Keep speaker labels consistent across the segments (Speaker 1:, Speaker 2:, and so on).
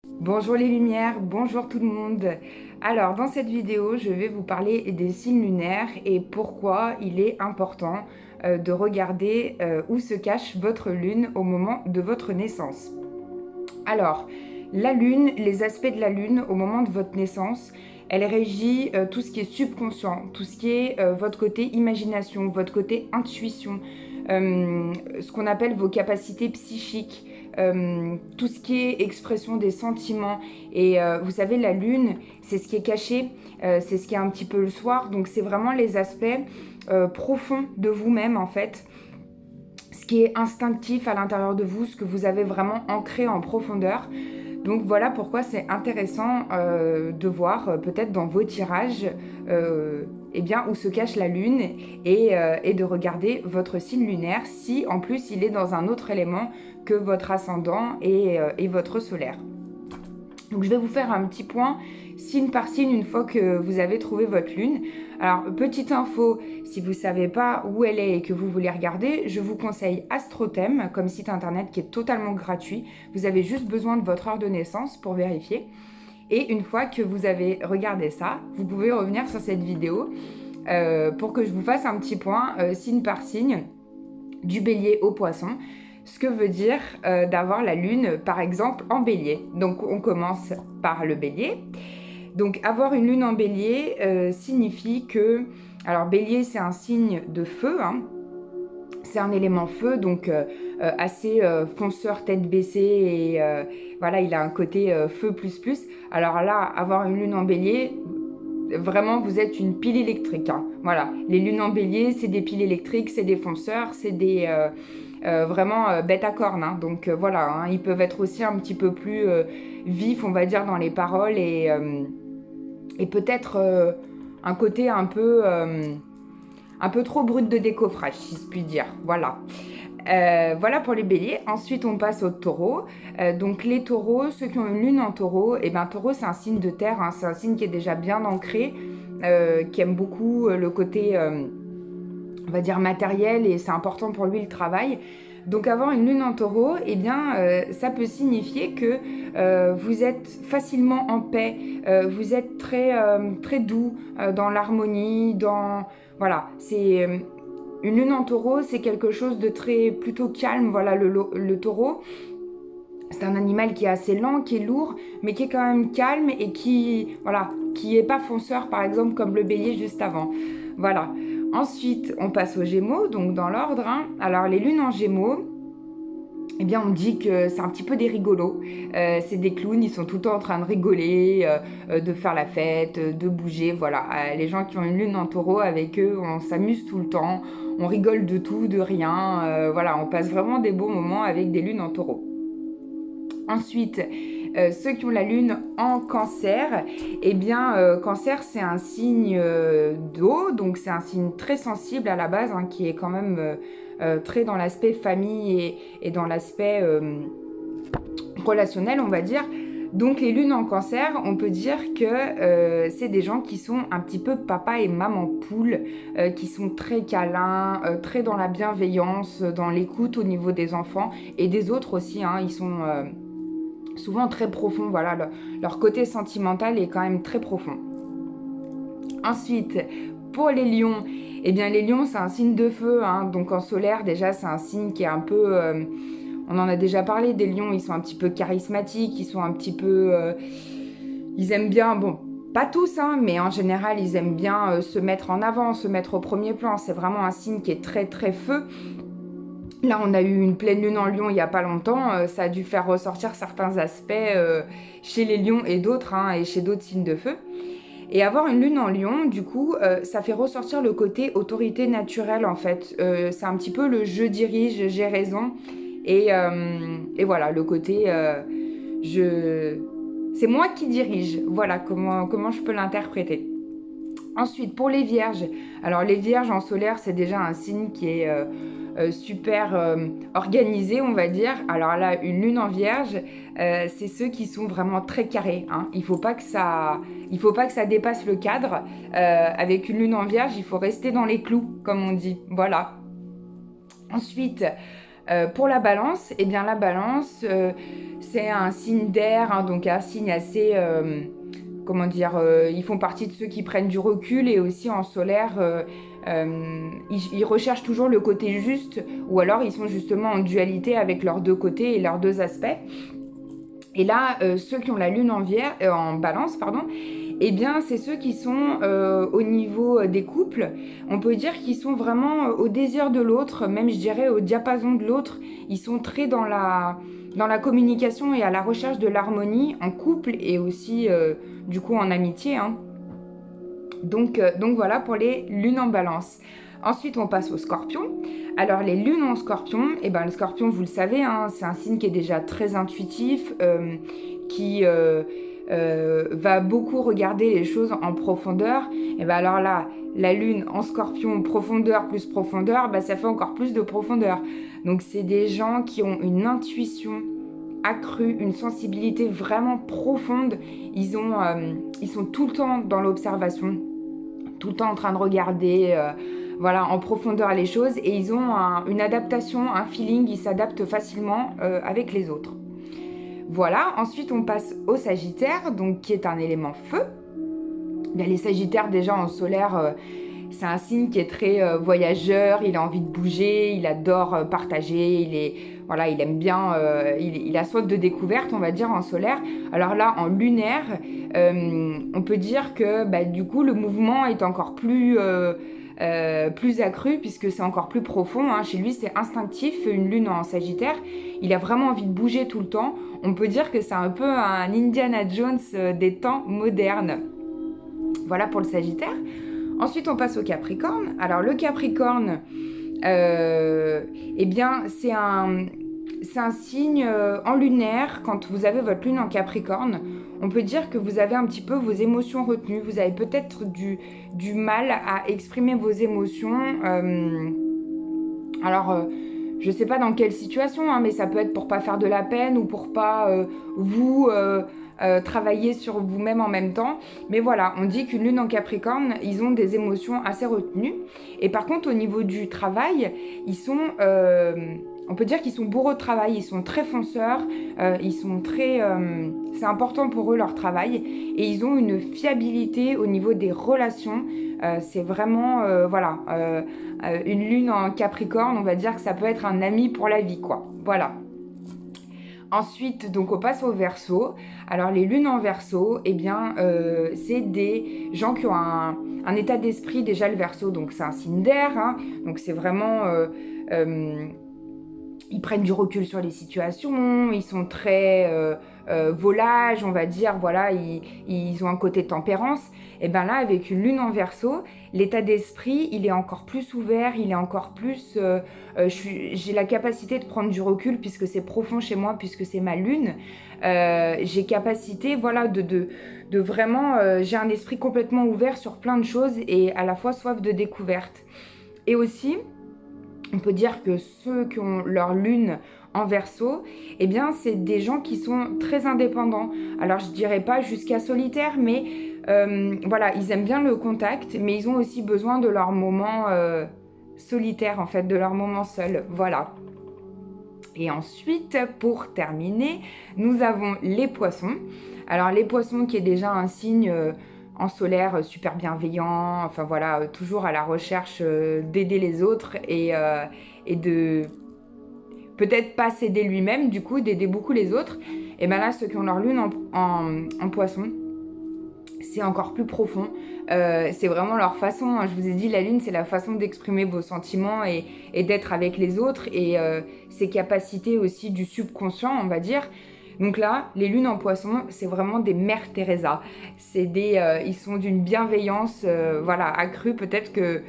Speaker 1: Bonjour les lumières, bonjour tout le monde. Alors dans cette vidéo, je vais vous parler des signes lunaires et pourquoi il est important de regarder où se cache votre lune au moment de votre naissance. Alors, la lune, les aspects de la lune au moment de votre naissance, elle régit tout ce qui est subconscient, tout ce qui est votre côté imagination, votre côté intuition, ce qu'on appelle vos capacités psychiques, tout ce qui est expression des sentiments. Et vous savez, la lune, c'est ce qui est caché, c'est ce qui est un petit peu le soir. Donc c'est vraiment les aspects profonds de vous-même en fait, ce qui est instinctif à l'intérieur de vous, ce que vous avez vraiment ancré en profondeur. Donc voilà pourquoi c'est intéressant de voir peut-être dans vos tirages eh bien, où se cache la lune et de regarder votre signe lunaire si en plus il est dans un autre élément que votre ascendant et votre solaire. Donc je vais vous faire un petit point signe par signe une fois que vous avez trouvé votre lune. Alors petite info, si vous ne savez pas où elle est et que vous voulez regarder, je vous conseille Astrothème comme site internet qui est totalement gratuit. Vous avez juste besoin de votre heure de naissance pour vérifier. Et une fois que vous avez regardé ça, vous pouvez revenir sur cette vidéo pour que je vous fasse un petit point signe par signe du bélier au poisson. Ce que veut dire d'avoir la lune, par exemple, en bélier. Donc, on commence par le bélier. Donc, avoir une lune en bélier signifie que... Alors, bélier, c'est un signe de feu, hein. C'est un élément feu, donc assez fonceur, tête baissée, et voilà, il a un côté feu plus plus. Alors là, avoir une lune en bélier... Vraiment, vous êtes une pile électrique, hein. Voilà, les lunes en bélier, c'est des piles électriques, c'est des fonceurs, c'est des... vraiment bêtes à cornes, hein. Donc voilà, hein, ils peuvent être aussi un petit peu plus vifs, on va dire, dans les paroles et peut-être un côté un peu trop brut de décoffrage, si je puis dire. Voilà. Voilà pour les béliers. Ensuite, on passe aux taureaux. Donc les taureaux, ceux qui ont une lune en taureau, et ben taureau, c'est un signe de terre, hein, c'est un signe qui est déjà bien ancré, qui aime beaucoup le côté... on va dire matériel, et c'est important pour lui le travail. Donc avoir une lune en taureau, eh bien, ça peut signifier que vous êtes facilement en paix, vous êtes très doux dans l'harmonie, dans... Voilà, c'est... une lune en taureau, c'est quelque chose de très plutôt calme. Voilà, le taureau, c'est un animal qui est assez lent, qui est lourd, mais qui est quand même calme et qui est pas fonceur, par exemple, comme le bélier juste avant. Voilà. Ensuite, on passe aux Gémeaux, donc dans l'ordre, hein. Alors, les lunes en Gémeaux, eh bien, on dit que c'est un petit peu des rigolos. C'est des clowns, ils sont tout le temps en train de rigoler, de faire la fête, de bouger. Voilà, les gens qui ont une lune en taureau, avec eux, on s'amuse tout le temps, on rigole de tout, de rien. Voilà, on passe vraiment des beaux moments avec des lunes en taureau. Ensuite, ceux qui ont la lune en cancer, eh bien, cancer, c'est un signe d'eau, donc c'est un signe très sensible à la base, hein, qui est quand même très dans l'aspect famille et dans l'aspect relationnel, on va dire. Donc les lunes en cancer, on peut dire que c'est des gens qui sont un petit peu papa et maman poule, qui sont très câlins, très dans la bienveillance, dans l'écoute au niveau des enfants et des autres aussi, hein, ils sont... souvent très profond, voilà, leur côté sentimental est quand même très profond. Ensuite, pour les lions, eh bien les lions, c'est un signe de feu, hein, donc en solaire, déjà, c'est un signe qui est un peu... on en a déjà parlé, des lions, ils sont un petit peu charismatiques, ils sont un petit peu... ils aiment bien, bon, pas tous, hein, mais en général, ils aiment bien se mettre en avant, se mettre au premier plan. C'est vraiment un signe qui est très, très feu. Là, on a eu une pleine lune en lion il n'y a pas longtemps. Ça a dû faire ressortir certains aspects chez les lions et d'autres, hein, et chez d'autres signes de feu. Et avoir une lune en lion, du coup, ça fait ressortir le côté autorité naturelle, en fait. C'est un petit peu le je dirige, j'ai raison. Et voilà, le côté c'est moi qui dirige. Voilà comment je peux l'interpréter. Ensuite, pour les vierges, alors les vierges en solaire, c'est déjà un signe qui est super organisé, on va dire. Alors là, une lune en vierge, c'est ceux qui sont vraiment très carrés, hein. Il faut pas que ça dépasse le cadre. Avec une lune en vierge, il faut rester dans les clous, comme on dit. Voilà. Ensuite, Pour la balance, eh bien la balance, c'est un signe d'air, hein, donc un signe assez, comment dire, ils font partie de ceux qui prennent du recul et aussi en solaire, ils recherchent toujours le côté juste ou alors ils sont justement en dualité avec leurs deux côtés et leurs deux aspects. Et là, ceux qui ont la lune en balance, pardon, eh bien, c'est ceux qui sont au niveau des couples. On peut dire qu'ils sont vraiment au désir de l'autre, même je dirais au diapason de l'autre. Ils sont très dans la communication et à la recherche de l'harmonie en couple et aussi du coup en amitié, hein. Donc voilà pour les lunes en balance. Ensuite, on passe au scorpion. Alors, les lunes en scorpion, eh ben, le scorpion, vous le savez, hein, c'est un signe qui est déjà très intuitif, qui va beaucoup regarder les choses en profondeur. Et ben alors là, la lune en scorpion, profondeur plus profondeur, ben, ça fait encore plus de profondeur. Donc, c'est des gens qui ont une intuition accrue, une sensibilité vraiment profonde. Ils sont tout le temps dans l'observation, tout le temps en train de regarder voilà, en profondeur les choses et ils ont une adaptation, un feeling, ils s'adaptent facilement avec les autres. Voilà, ensuite on passe au Sagittaire, donc qui est un élément feu. Bien, les Sagittaires déjà en solaire, c'est un signe qui est très voyageur, il a envie de bouger, il adore partager, il aime bien, il a soif de découverte, on va dire, en solaire. Alors là, en lunaire, on peut dire que du coup, le mouvement est encore plus accru puisque c'est encore plus profond, hein. Chez lui, c'est instinctif, une lune en Sagittaire. Il a vraiment envie de bouger tout le temps. On peut dire que c'est un peu un Indiana Jones des temps modernes. Voilà pour le Sagittaire. Ensuite, on passe au Capricorne. Alors, le Capricorne, eh bien, c'est un signe en lunaire. Quand vous avez votre lune en Capricorne, on peut dire que vous avez un petit peu vos émotions retenues. Vous avez peut-être du mal à exprimer vos émotions. Je ne sais pas dans quelle situation, hein, mais ça peut être pour pas faire de la peine ou pour pas travailler sur vous-même en même temps. Mais voilà, on dit qu'une lune en Capricorne, ils ont des émotions assez retenues. Et par contre, au niveau du travail, ils sont... on peut dire qu'ils sont bourreaux de travail, ils sont très fonceurs, ils sont très... c'est important pour eux leur travail et ils ont une fiabilité au niveau des relations. C'est vraiment, une lune en Capricorne, on va dire que ça peut être un ami pour la vie, quoi. Voilà. Ensuite, donc on passe au Verseau. Alors les lunes en Verseau, eh bien, c'est des gens qui ont un état d'esprit, déjà le Verseau, donc c'est un signe d'air, hein, donc c'est vraiment... ils prennent du recul sur les situations, ils sont très volages, on va dire, voilà, ils ont un côté tempérance. Et bien là, avec une lune en Verseau, l'état d'esprit, il est encore plus ouvert, il est encore plus... j'ai la capacité de prendre du recul puisque c'est profond chez moi, puisque c'est ma lune. J'ai capacité, voilà, de vraiment... j'ai un esprit complètement ouvert sur plein de choses et à la fois soif de découverte. Et aussi... on peut dire que ceux qui ont leur lune en Verseau, eh bien, c'est des gens qui sont très indépendants. Alors, je dirais pas jusqu'à solitaire, mais voilà, ils aiment bien le contact, mais ils ont aussi besoin de leur moment solitaire, en fait, de leur moment seul. Voilà. Et ensuite, pour terminer, nous avons les Poissons. Alors, les Poissons qui est déjà un signe... en solaire, super bienveillant, enfin voilà, toujours à la recherche d'aider les autres et de peut-être pas s'aider lui-même, du coup d'aider beaucoup les autres. Et bien là, ceux qui ont leur lune en Poisson, c'est encore plus profond. C'est vraiment leur façon, hein, je vous ai dit, la lune, c'est la façon d'exprimer vos sentiments et d'être avec les autres et ses capacités aussi du subconscient, on va dire. Donc là, les lunes en Poisson, c'est vraiment des mères Teresa. Ils sont d'une bienveillance, voilà, accrue. Peut-être que,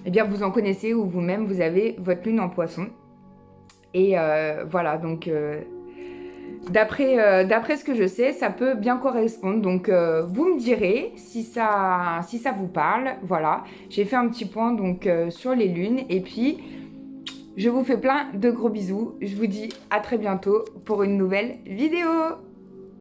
Speaker 1: eh bien, vous en connaissez ou vous-même, vous avez votre lune en Poisson. Et voilà, donc d'après ce que je sais, ça peut bien correspondre. Donc vous me direz si ça vous parle. Voilà, j'ai fait un petit point donc sur les lunes et puis. Je vous fais plein de gros bisous. Je vous dis à très bientôt pour une nouvelle vidéo.